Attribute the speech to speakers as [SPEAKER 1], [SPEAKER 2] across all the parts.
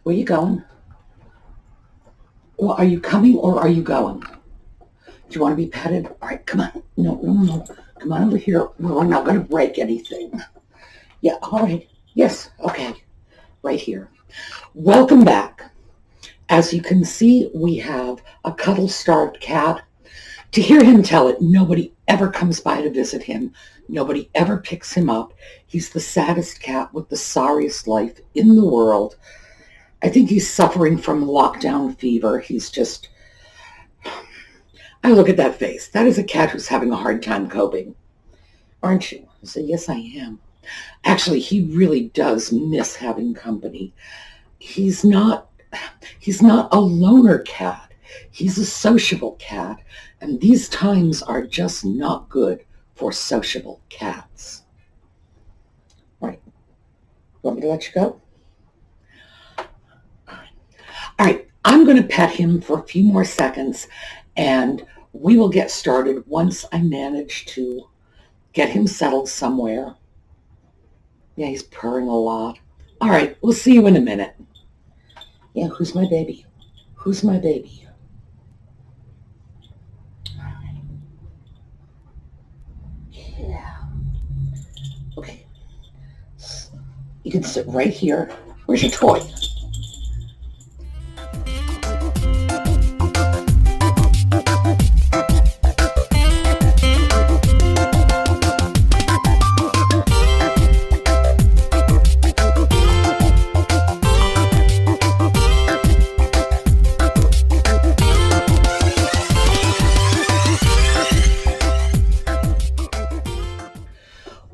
[SPEAKER 1] Where you going? Well, are you coming or are you going? Do you want to be petted? All right, come on. No. Come on over here. We're not going to break anything. Yeah, all right. Yes, okay. Right here. Welcome back. As you can see, we have a cuddle-starved cat. To hear him tell it, nobody ever comes by to visit him. Nobody ever picks him up. He's the saddest cat with the sorriest life in the world. I think he's suffering from lockdown fever. He's just... I look at that face. That is a cat who's having a hard time coping. Aren't you? I say, yes, I am. Actually, he really does miss having company. He's not a loner cat. He's a sociable cat. And these times are just not good for sociable cats. All right. Want me to let you go? All right. I'm going to pet him for a few more seconds, and we will get started once I manage to get him settled somewhere. Yeah, he's purring a lot. All right. We'll see you in a minute. Yeah, who's my baby? Who's my baby? Yeah. Okay. You can sit right here. Where's your toy?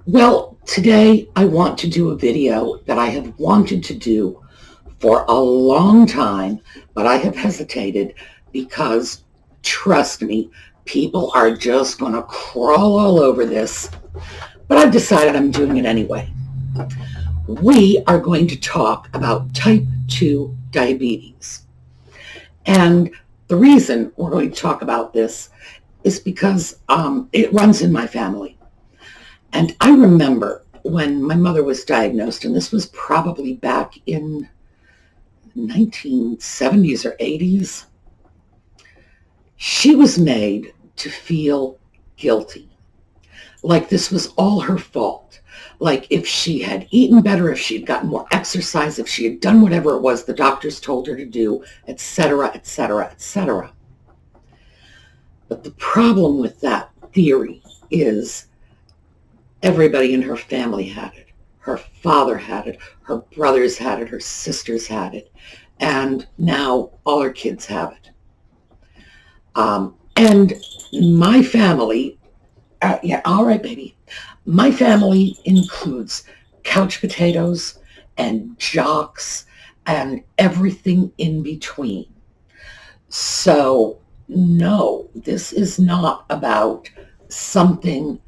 [SPEAKER 1] Well, today I want to do a video that I have wanted to do for a long time, but I have hesitated because, trust me, people are just going to crawl all over this. But I've decided I'm doing it anyway. We are going to talk about type 2 diabetes. And the reason we're going to talk about this is because it runs in my family. And I remember when my mother was diagnosed, and this was probably back in 1970s or 80s, she was made to feel guilty, like this was all her fault. Like if she had eaten better, if she had gotten more exercise, if she had done whatever it was the doctors told her to do, etc., etc., etc. But the problem with that theory is everybody in her family had it. Her father had it. Her brothers had it. Her sisters had it. And now all her kids have it. And my family, yeah, all right, baby. My family includes couch potatoes and jocks and everything in between. So, no, this is not about something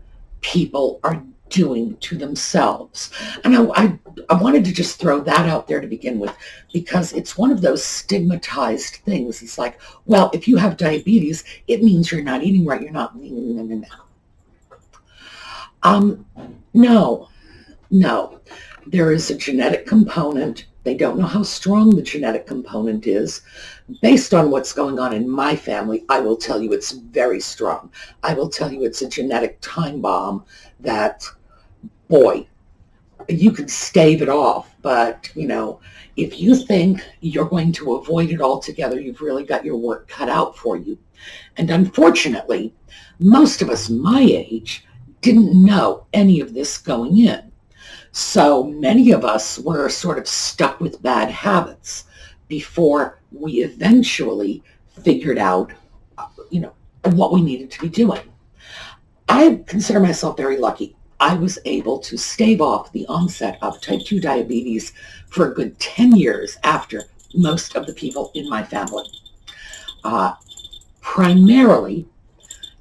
[SPEAKER 1] people are doing to themselves. And I wanted to just throw that out there to begin with, because it's one of those stigmatized things. It's like, well, if you have diabetes, it means you're not eating right. You're not. No. There is a genetic component. They don't know how strong the genetic component is. Based on what's going on in my family, I will tell you it's very strong. I will tell you it's a genetic time bomb that, boy, you could stave it off. But, if you think you're going to avoid it altogether, you've really got your work cut out for you. And unfortunately, most of us my age didn't know any of this going in. So many of us were sort of stuck with bad habits before we eventually figured out, what we needed to be doing. I consider myself very lucky. I was able to stave off the onset of type 2 diabetes for a good 10 years after most of the people in my family. Primarily,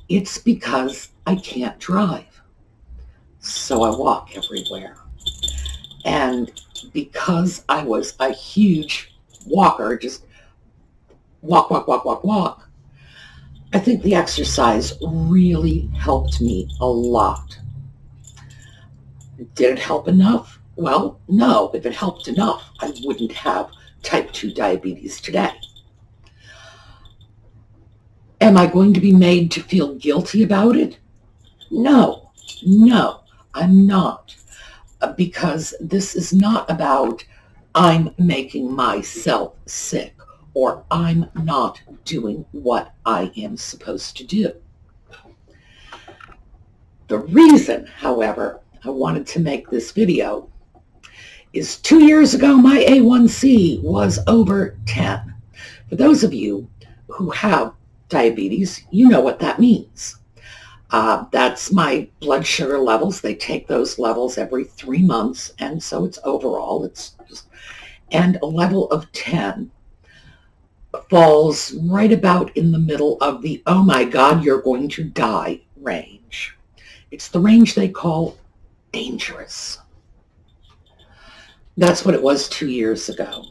[SPEAKER 1] it's because I can't drive. So I walk everywhere. And because I was a huge walker, just walk, I think the exercise really helped me a lot. Did it help enough? Well, no. If it helped enough, I wouldn't have type 2 diabetes today. Am I going to be made to feel guilty about it? No, I'm not. Because this is not about I'm making myself sick or I'm not doing what I am supposed to do. The reason, however, I wanted to make this video is 2 years ago my A1C was over 10. For those of you who have diabetes, you know what that means. That's my blood sugar levels. They take those levels every 3 months, and so it's overall, and a level of 10 falls right about in the middle of the, oh my God, you're going to die range. It's the range they call dangerous. That's what it was 2 years ago.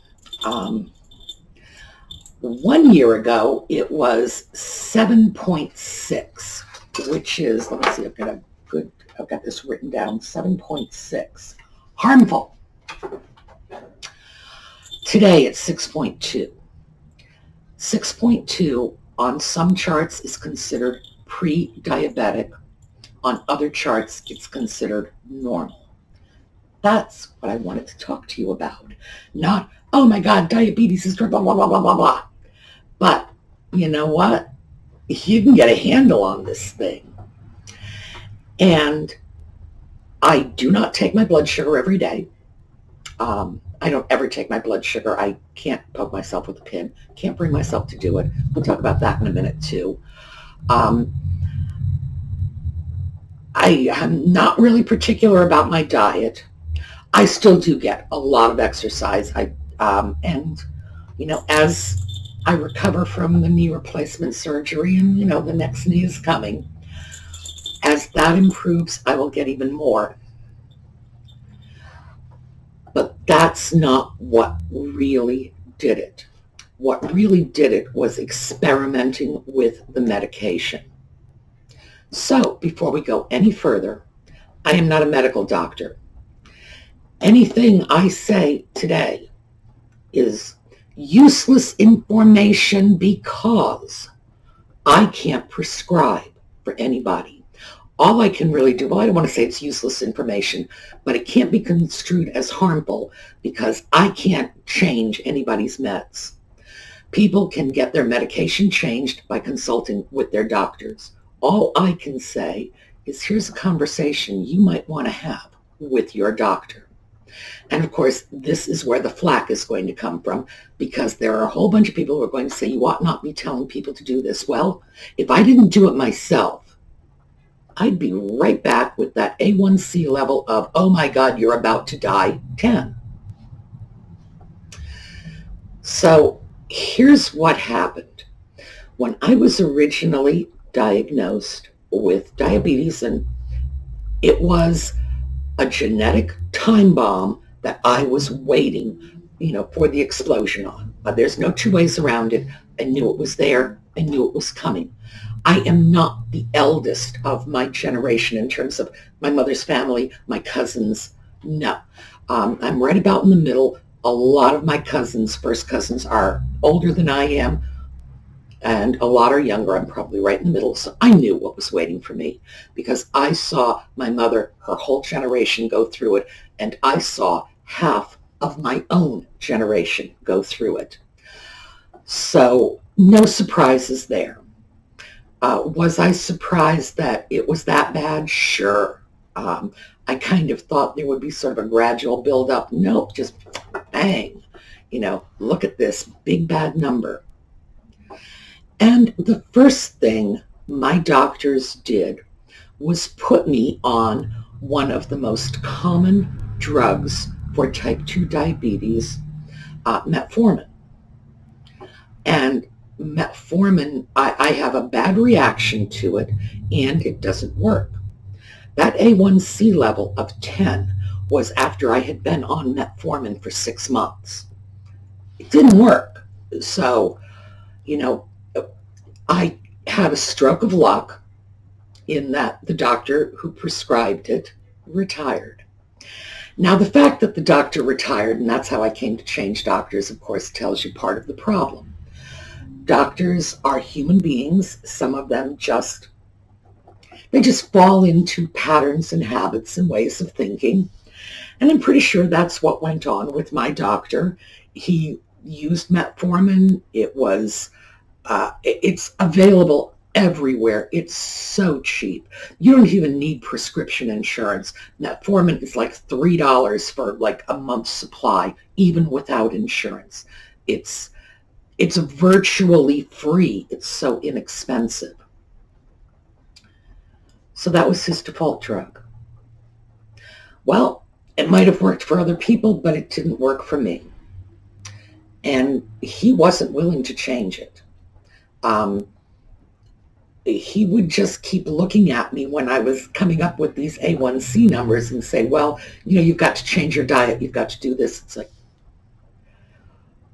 [SPEAKER 1] 1 year ago, it was 7.6. which is, let me see, I've got this written down, 7.6. Harmful. Today it's 6.2. 6.2 on some charts is considered pre-diabetic. On other charts, it's considered normal. That's what I wanted to talk to you about. Not, oh my God, diabetes is blah, blah, blah, blah, blah, blah. But you know what? You can get a handle on this thing. And I do not take my blood sugar every day. I don't ever take my blood sugar. I can't poke myself with a pin. Can't bring myself to do it. We'll talk about that in a minute too. I am not really particular about my diet. I still do get a lot of exercise. And as I recover from the knee replacement surgery, and the next knee is coming. As that improves, I will get even more. But that's not what really did it. What really did it was experimenting with the medication. So before we go any further, I am not a medical doctor. Anything I say today is useless information because I can't prescribe for anybody. All I can really do, well, I don't want to say it's useless information, but it can't be construed as harmful because I can't change anybody's meds. People can get their medication changed by consulting with their doctors. All I can say is here's a conversation you might want to have with your doctor. And of course, this is where the flack is going to come from, because there are a whole bunch of people who are going to say, you ought not be telling people to do this. Well, if I didn't do it myself, I'd be right back with that A1C level of, oh my God, you're about to die, 10. So here's what happened. When I was originally diagnosed with diabetes, and it was a genetic time bomb that I was waiting, for the explosion on. But there's no two ways around it. I knew it was there. I knew it was coming. I am not the eldest of my generation in terms of my mother's family, my cousins. No. I'm right about in the middle. A lot of my cousins, first cousins, are older than I am, and a lot are younger. I'm probably right in the middle. So I knew what was waiting for me because I saw my mother, her whole generation, go through it, and I saw half of my own generation go through it. So no surprises there. Was I surprised that it was that bad? Sure. I kind of thought there would be sort of a gradual build-up. Nope, just bang. Look at this big bad number. And the first thing my doctors did was put me on one of the most common drugs for type 2 diabetes, metformin. And metformin, I have a bad reaction to it, and it doesn't work. That A1C level of 10 was after I had been on metformin for 6 months. It didn't work. So, I had a stroke of luck in that the doctor who prescribed it retired. Now, the fact that the doctor retired, and that's how I came to change doctors, of course, tells you part of the problem. Doctors are human beings. Some of them they just fall into patterns and habits and ways of thinking. And I'm pretty sure that's what went on with my doctor. He used metformin. It's available everywhere. It's so cheap. You don't even need prescription insurance. Metformin is like $3 for like a month's supply, even without insurance. It's virtually free. It's so inexpensive. So that was his default drug. Well, it might have worked for other people, but it didn't work for me. And he wasn't willing to change it. He would just keep looking at me when I was coming up with these A1C numbers and say, well, you've got to change your diet. You've got to do this. It's like,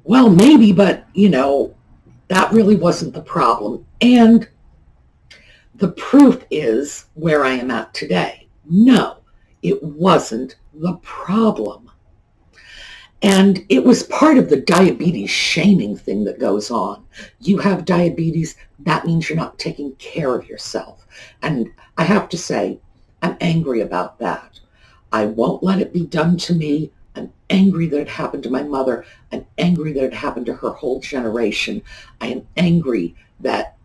[SPEAKER 1] well, maybe, but, that really wasn't the problem. And the proof is where I am at today. No, it wasn't the problem. And it was part of the diabetes shaming thing that goes on. You have diabetes, that means you're not taking care of yourself. And I have to say, I'm angry about that. I won't let it be done to me. I'm angry that it happened to my mother. I'm angry that it happened to her whole generation. I am angry that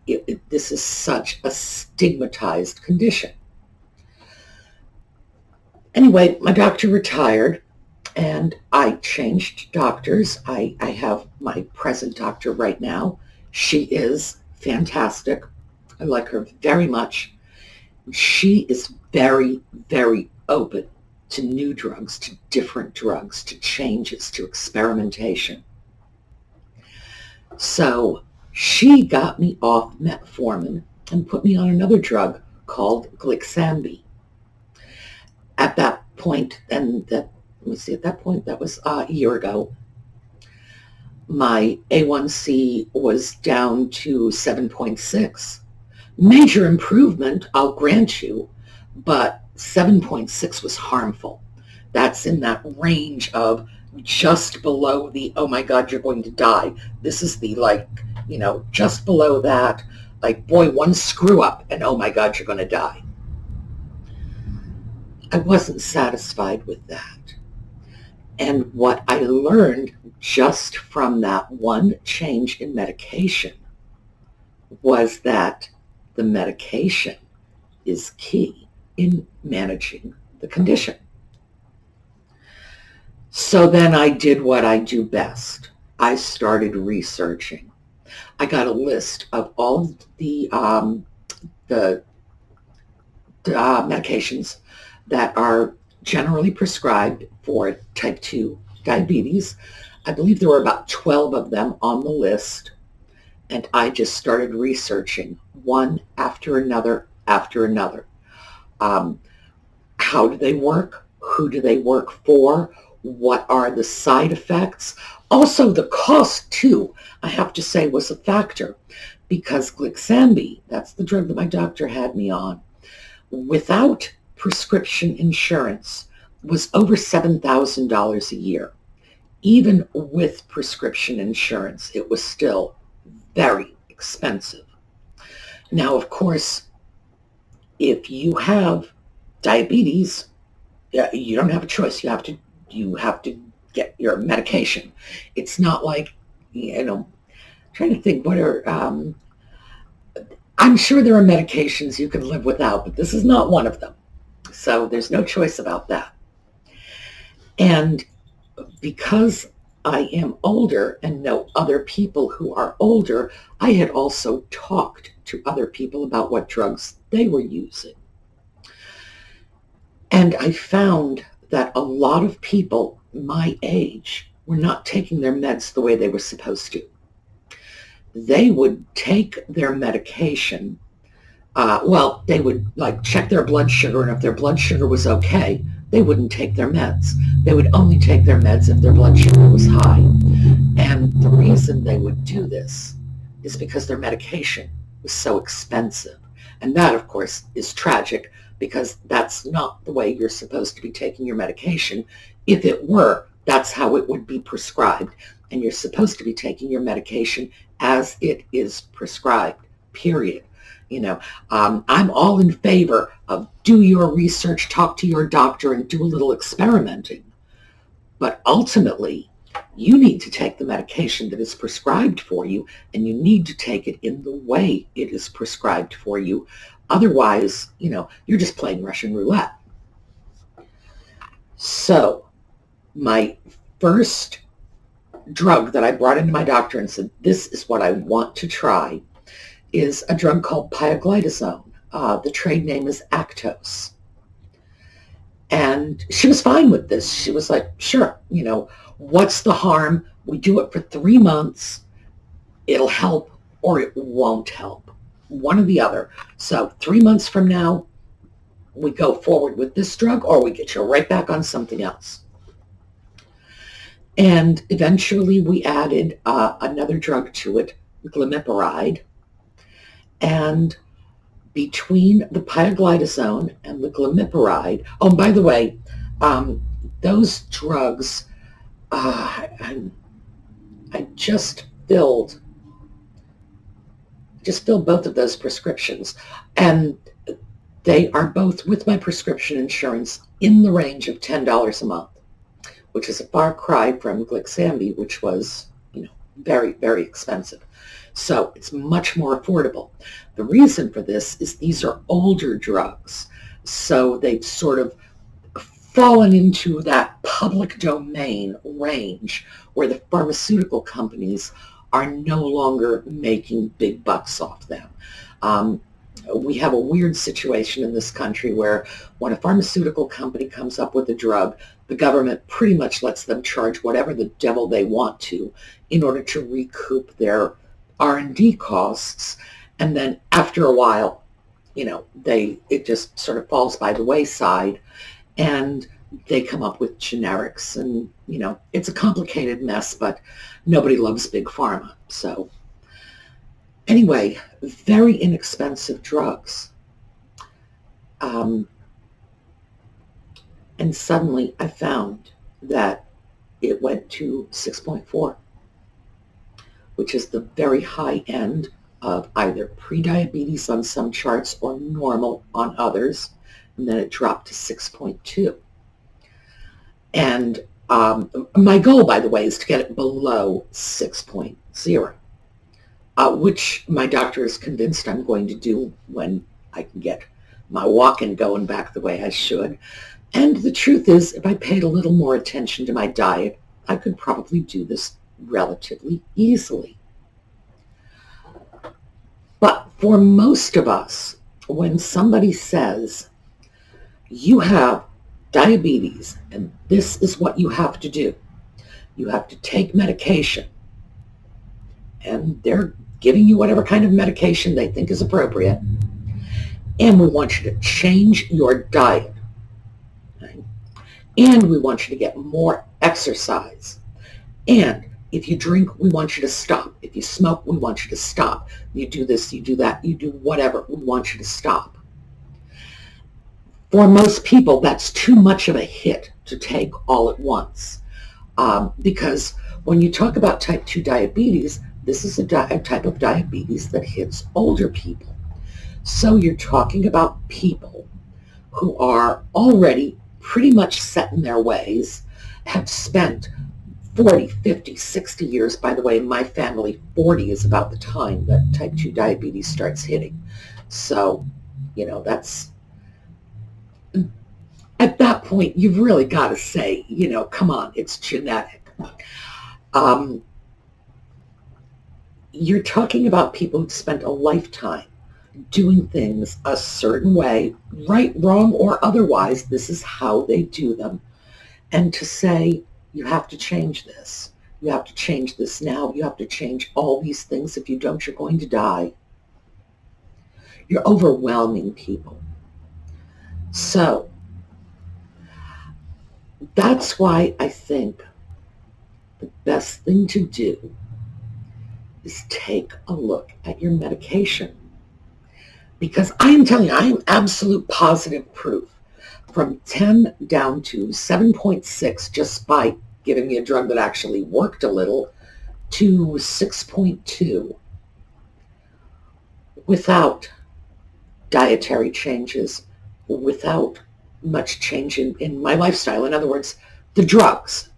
[SPEAKER 1] this is such a stigmatized condition. Anyway, my doctor retired and I changed doctors. I have my present doctor right now. She is fantastic. I like her very much. She is very, very open to new drugs, to different drugs, to changes, to experimentation. So she got me off metformin and put me on another drug called Glixambi. At that point, that was a year ago, my A1C was down to 7.6. Major improvement, I'll grant you, but 7.6 was harmful. That's in that range of just below the, oh my God, you're going to die. This is the just below that, boy, one screw up and oh my God, you're going to die. I wasn't satisfied with that. And what I learned just from that one change in medication was that the medication is key in managing the condition. So then I did what I do best. I started researching. I got a list of all the medications that are generally prescribed for type 2 diabetes. I believe there were about 12 of them on the list, and I just started researching one after another after another. How do they work? Who do they work for? What are the side effects? Also, the cost, too, I have to say, was a factor, because Glixambi, that's the drug that my doctor had me on, without prescription insurance, was over $7,000 a year. Even with prescription insurance, it was still very expensive. Now, of course, if you have diabetes, you don't have a choice. You have to get your medication. It's not like, trying to think what are, I'm sure there are medications you can live without, but this is not one of them. So there's no choice about that. And because I am older and know other people who are older, I had also talked to other people about what drugs they were using. And I found that a lot of people my age were not taking their meds the way they were supposed to. They would take their medication. They would check their blood sugar, and if their blood sugar was okay, they wouldn't take their meds. They would only take their meds if their blood sugar was high. And the reason they would do this is because their medication was so expensive. And that, of course, is tragic, because that's not the way you're supposed to be taking your medication. If it were, that's how it would be prescribed. And you're supposed to be taking your medication as it is prescribed, period. I'm all in favor of do your research, talk to your doctor, and do a little experimenting. But ultimately, you need to take the medication that is prescribed for you, and you need to take it in the way it is prescribed for you. Otherwise, you're just playing Russian roulette. So my first drug that I brought into my doctor and said, this is what I want to try, is a drug called pioglitazone. The trade name is Actos. And she was fine with this. She was like, sure, what's the harm? We do it for 3 months. It'll help or it won't help. One or the other. So 3 months from now, we go forward with this drug or we get you right back on something else. And eventually we added another drug to it, glimepiride. And between the pioglitazone and the glimepiride, oh, by the way, those drugs, I just filled both of those prescriptions, and they are both with my prescription insurance in the range of $10 a month, which is a far cry from Glixambi, which was, very, very expensive. So it's much more affordable. The reason for this is these are older drugs. So they've sort of fallen into that public domain range where the pharmaceutical companies are no longer making big bucks off them. We have a weird situation in this country where when a pharmaceutical company comes up with a drug, the government pretty much lets them charge whatever the devil they want to in order to recoup their R&D costs, and then after a while, it just sort of falls by the wayside, and they come up with generics, and it's a complicated mess, but nobody loves big pharma. So anyway, very inexpensive drugs. And suddenly I found that it went to 6.4. which is the very high end of either prediabetes on some charts or normal on others, and then it dropped to 6.2. And my goal, by the way, is to get it below 6.0, which my doctor is convinced I'm going to do when I can get my walking going back the way I should. And the truth is, if I paid a little more attention to my diet, I could probably do this relatively easily. But for most of us, when somebody says, you have diabetes and this is what you have to do, you have to take medication, and they're giving you whatever kind of medication they think is appropriate, and we want you to change your diet, right? And we want you to get more exercise, and if you drink, we want you to stop. If you smoke, we want you to stop. You do this, you do that, you do whatever, we want you to stop. For most people, that's too much of a hit to take all at once. Because when you talk about type 2 diabetes, this is a type of diabetes that hits older people. So you're talking about people who are already pretty much set in their ways, have spent 40, 50, 60 years. By the way, in my family, 40 is about the time that type 2 diabetes starts hitting. So, that's, at that point, you've really got to say, come on, it's genetic. You're talking about people who've spent a lifetime doing things a certain way, right, wrong, or otherwise. This is how they do them. And to say, you have to change this. You have to change this now. You have to change all these things. If you don't, you're going to die. You're overwhelming people. So that's why I think the best thing to do is take a look at your medication. Because I am telling you, I am absolute positive proof. From 10 down to 7.6 just by giving me a drug that actually worked a little, to 6.2 without dietary changes, without much change in my lifestyle. In other words, the drugs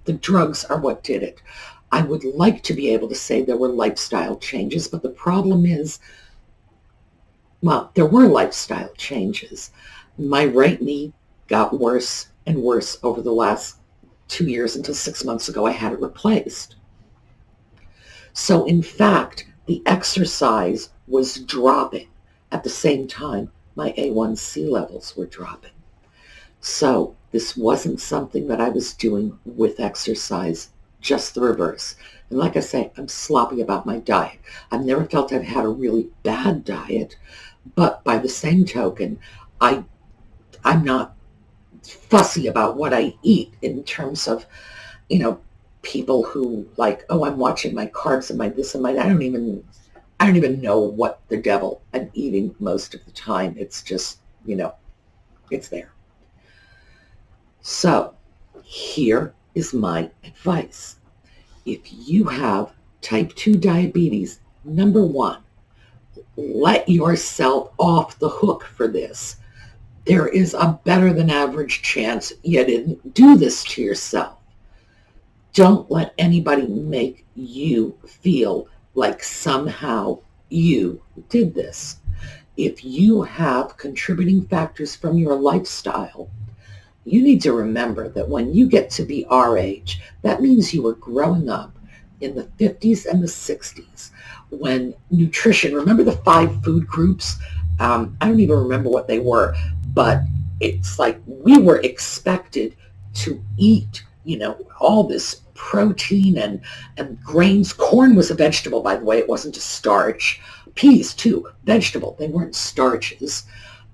[SPEAKER 1] are what did it. I would like to be able to say there were lifestyle changes, but the problem is, well, there were lifestyle changes. My right knee got worse and worse over the last 2 years until 6 months ago I had it replaced. So in fact, the exercise was dropping at the same time my A1C levels were dropping. So this wasn't something that I was doing with exercise, just the reverse. And like I say, I'm sloppy about my diet. I've never felt I've had a really bad diet, but by the same token, I'm not fussy about what I eat in terms of, people who like, oh, I'm watching my carbs and my this and my that. I don't even know what the devil I'm eating most of the time. It's just, it's there. So here is my advice. If you have type 2 diabetes, number one, let yourself off the hook for this. There is a better than average chance you didn't do this to yourself. Don't let anybody make you feel like somehow you did this. If you have contributing factors from your lifestyle, you need to remember that when you get to be our age, that means you were growing up in the 50s and the 60s when nutrition, remember the 5 food groups? I don't even remember what they were, but it's like we were expected to eat, all this protein and grains. Corn was a vegetable, by the way. It wasn't a starch. Peas, too, vegetable. They weren't starches.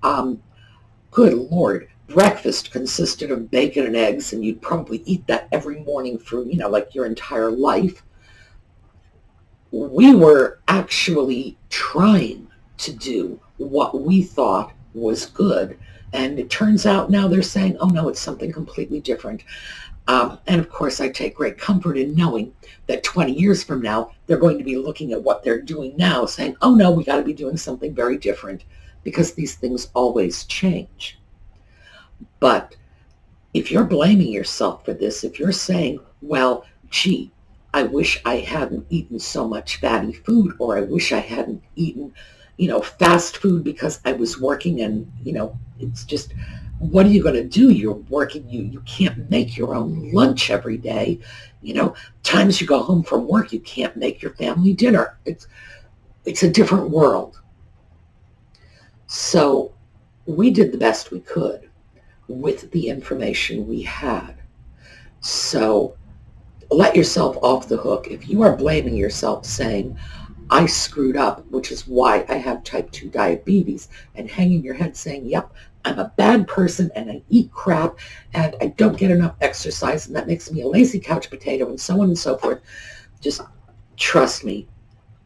[SPEAKER 1] Good Lord. Breakfast consisted of bacon and eggs, and you'd probably eat that every morning for, like your entire life. We were actually trying to do what we thought was good. And it turns out now they're saying, oh no, it's something completely different. And of course, I take great comfort in knowing that 20 years from now, they're going to be looking at what they're doing now, saying, oh no, we got to be doing something very different, because these things always change. But if you're blaming yourself for this, if you're saying, well, gee, I wish I hadn't eaten so much fatty food, or I wish I hadn't eaten, fast food because I was working and, it's just, what are you going to do? You're working, you can't make your own lunch every day. Times you go home from work, you can't make your family dinner. It's a different world. So we did the best we could with the information we had. So let yourself off the hook. If you are blaming yourself, saying, I screwed up, which is why I have type 2 diabetes, and hanging your head saying, yep, I'm a bad person and I eat crap and I don't get enough exercise and that makes me a lazy couch potato and so on and so forth, just trust me,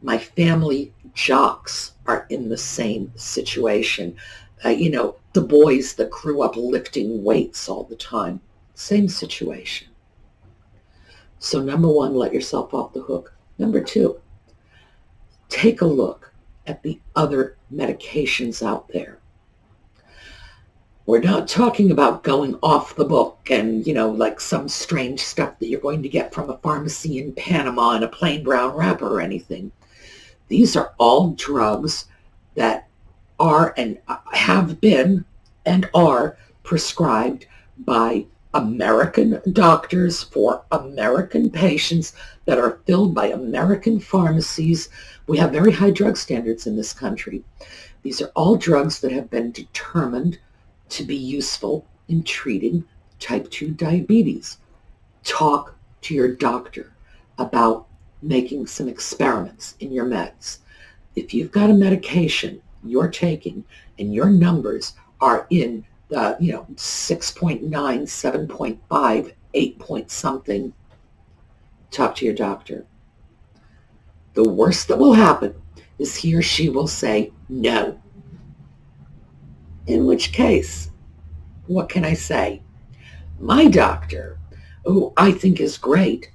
[SPEAKER 1] my family jocks are in the same situation. The boys that grew up lifting weights all the time, same situation. So number one, let yourself off the hook. Number two, take a look at the other medications out there. We're not talking about going off the book and, like some strange stuff that you're going to get from a pharmacy in Panama in a plain brown wrapper or anything. These are all drugs that are and have been and are prescribed by American doctors for American patients that are filled by American pharmacies. We have very high drug standards in this country. These are all drugs that have been determined to be useful in treating type 2 diabetes. Talk to your doctor about making some experiments in your meds. If you've got a medication you're taking and your numbers are in the 6.9, 7.5, 8 point something, talk to your doctor. The worst that will happen is he or she will say no. In which case, what can I say? My doctor, who I think is great,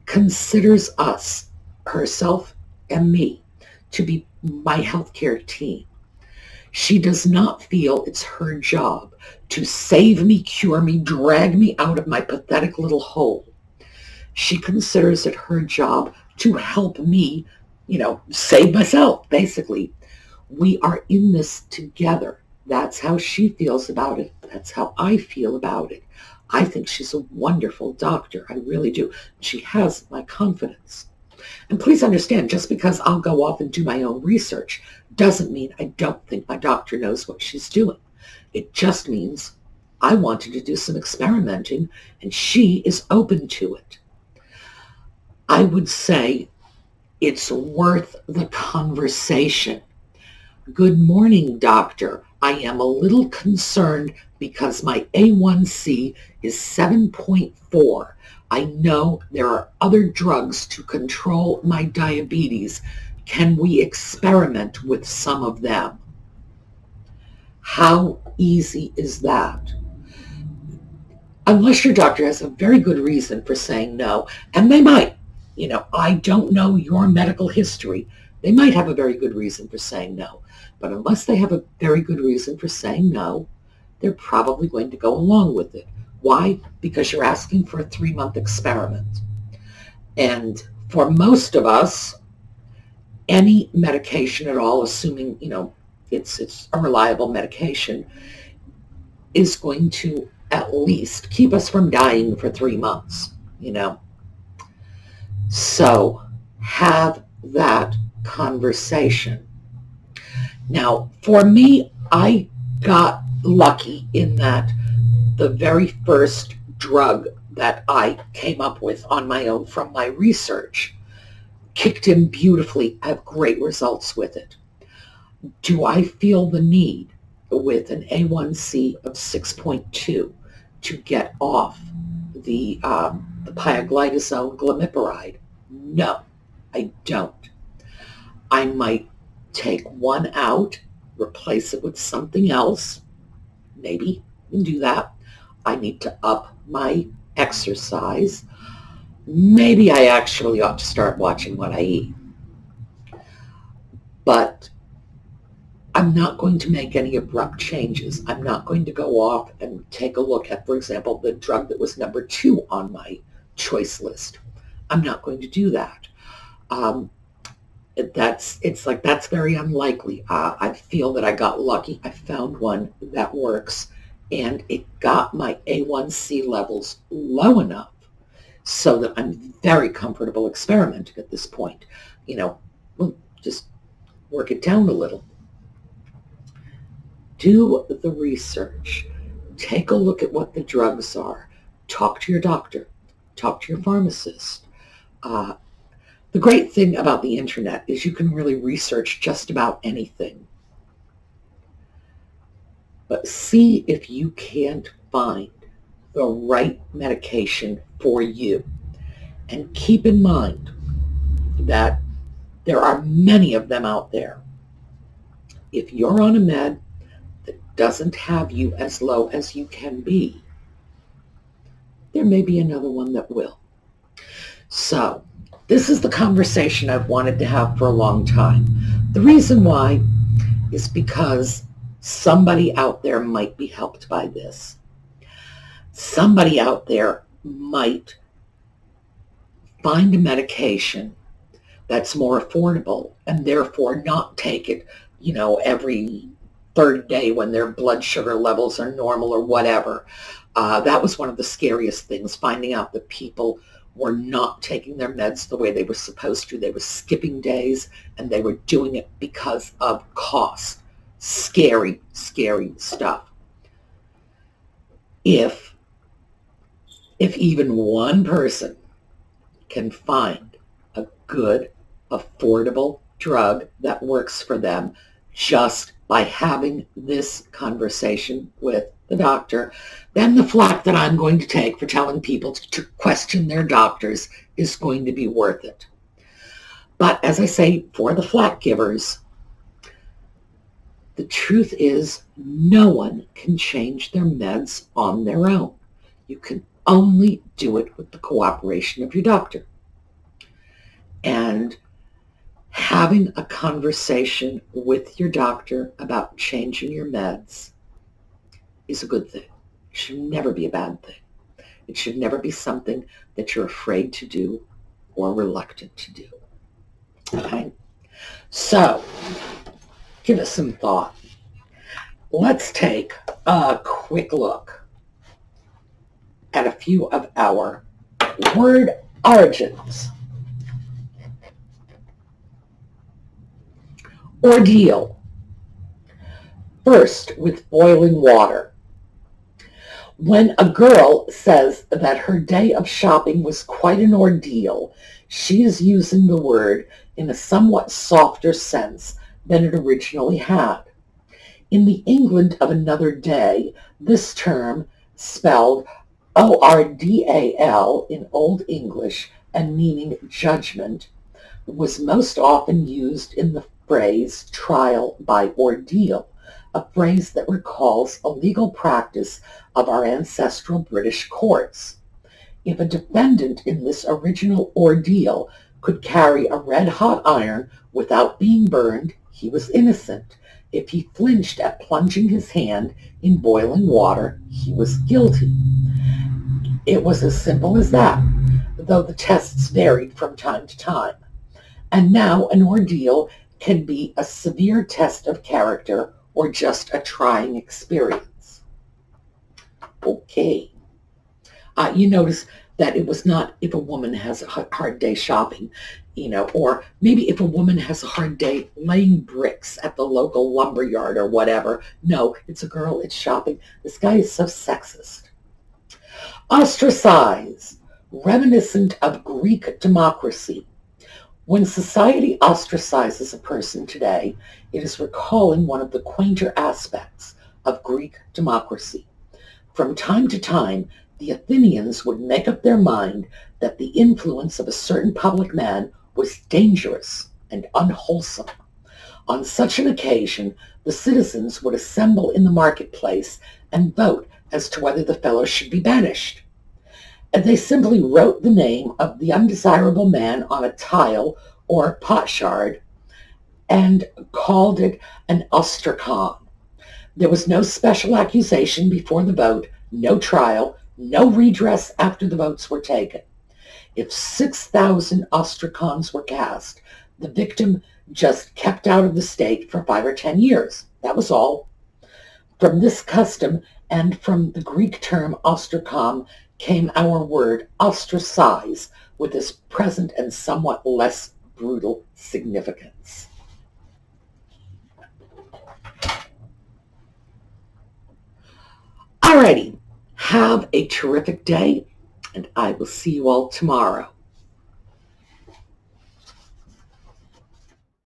[SPEAKER 1] considers us, herself and me, to be my healthcare team. She does not feel it's her job to save me, cure me, drag me out of my pathetic little hole. She considers it her job to help me, save myself, basically. We are in this together. That's how she feels about it. That's how I feel about it. I think she's a wonderful doctor. I really do. She has my confidence. And please understand, just because I'll go off and do my own research doesn't mean I don't think my doctor knows what she's doing. It just means I wanted to do some experimenting and she is open to it. I would say it's worth the conversation. Good morning, doctor. I am a little concerned because my A1C is 7.4. I know there are other drugs to control my diabetes. Can we experiment with some of them? How easy is that? Unless your doctor has a very good reason for saying no, and they might. I don't know your medical history. They might have a very good reason for saying no. But unless they have a very good reason for saying no, they're probably going to go along with it. Why? Because you're asking for a 3-month experiment. And for most of us, any medication at all, assuming, it's a reliable medication, is going to at least keep us from dying for 3 months, So have that conversation. Now, for me, I got lucky in that the very first drug that I came up with on my own from my research kicked in beautifully. I have great results with it. Do I feel the need with an A1C of 6.2 to get off the pioglitazone glimepiride? No, I don't. I might take one out, replace it with something else. Maybe you can do that. I need to up my exercise. Maybe I actually ought to start watching what I eat. But I'm not going to make any abrupt changes. I'm not going to go off and take a look at, for example, the drug that was number 2 on my choice list. I'm not going to do that. That's very unlikely. I feel that I got lucky. I found one that works, and it got my A1C levels low enough so that I'm very comfortable experimenting at this point. We'll just work it down a little. Do the research. Take a look at what the drugs are. Talk to your doctor. Talk to your pharmacist. The great thing about the internet is you can really research just about anything. But see if you can't find the right medication for you. And keep in mind that there are many of them out there. If you're on a med that doesn't have you as low as you can be, there may be another one that will. So, this is the conversation I've wanted to have for a long time. The reason why is because somebody out there might be helped by this. Somebody out there might find a medication that's more affordable and therefore not take it, every third day when their blood sugar levels are normal or whatever. That was one of the scariest things, finding out that people were not taking their meds the way they were supposed to. They were skipping days, and they were doing it because of cost. Scary, scary stuff. If even one person can find a good, affordable drug that works for them just by having this conversation with the doctor, then the flack that I'm going to take for telling people to question their doctors is going to be worth it. But as I say, for the flack givers, The truth is, no one can change their meds on their own. You can only do it with the cooperation of your doctor. And having a conversation with your doctor about changing your meds is a good thing. It should never be a bad thing. It should never be something that you're afraid to do or reluctant to do. Okay? So, give it some thought. Let's take a quick look at a few of our word origins. Ordeal. First, with boiling water. When a girl says that her day of shopping was quite an ordeal, she is using the word in a somewhat softer sense than it originally had. In the England of another day, this term, spelled O-R-D-A-L in Old English and meaning judgment, was most often used in the phrase trial by ordeal, a phrase that recalls a legal practice of our ancestral British courts. If a defendant in this original ordeal could carry a red-hot iron without being burned, he was innocent. If he flinched at plunging his hand in boiling water, he was guilty. It was as simple as that, though the tests varied from time to time. And now an ordeal can be a severe test of character or just a trying experience. Okay. You notice that it was not if a woman has a hard day shopping, or maybe if a woman has a hard day laying bricks at the local lumber yard or whatever. No, it's a girl, it's shopping. This guy is so sexist. Ostracize, reminiscent of Greek democracy. When society ostracizes a person today, it is recalling one of the quainter aspects of Greek democracy. From time to time, the Athenians would make up their mind that the influence of a certain public man was dangerous and unwholesome. On such an occasion, the citizens would assemble in the marketplace and vote as to whether the fellow should be banished. And they simply wrote the name of the undesirable man on a tile or potsherd and called it an ostracon. There was no special accusation before the vote, no trial, no redress after the votes were taken. If 6,000 ostracons were cast, the victim just kept out of the state for 5 or 10 years. That was all. From this custom and from the Greek term ostracon came our word ostracize, with its present and somewhat less brutal significance. Alrighty, have a terrific day, and I will see you all tomorrow.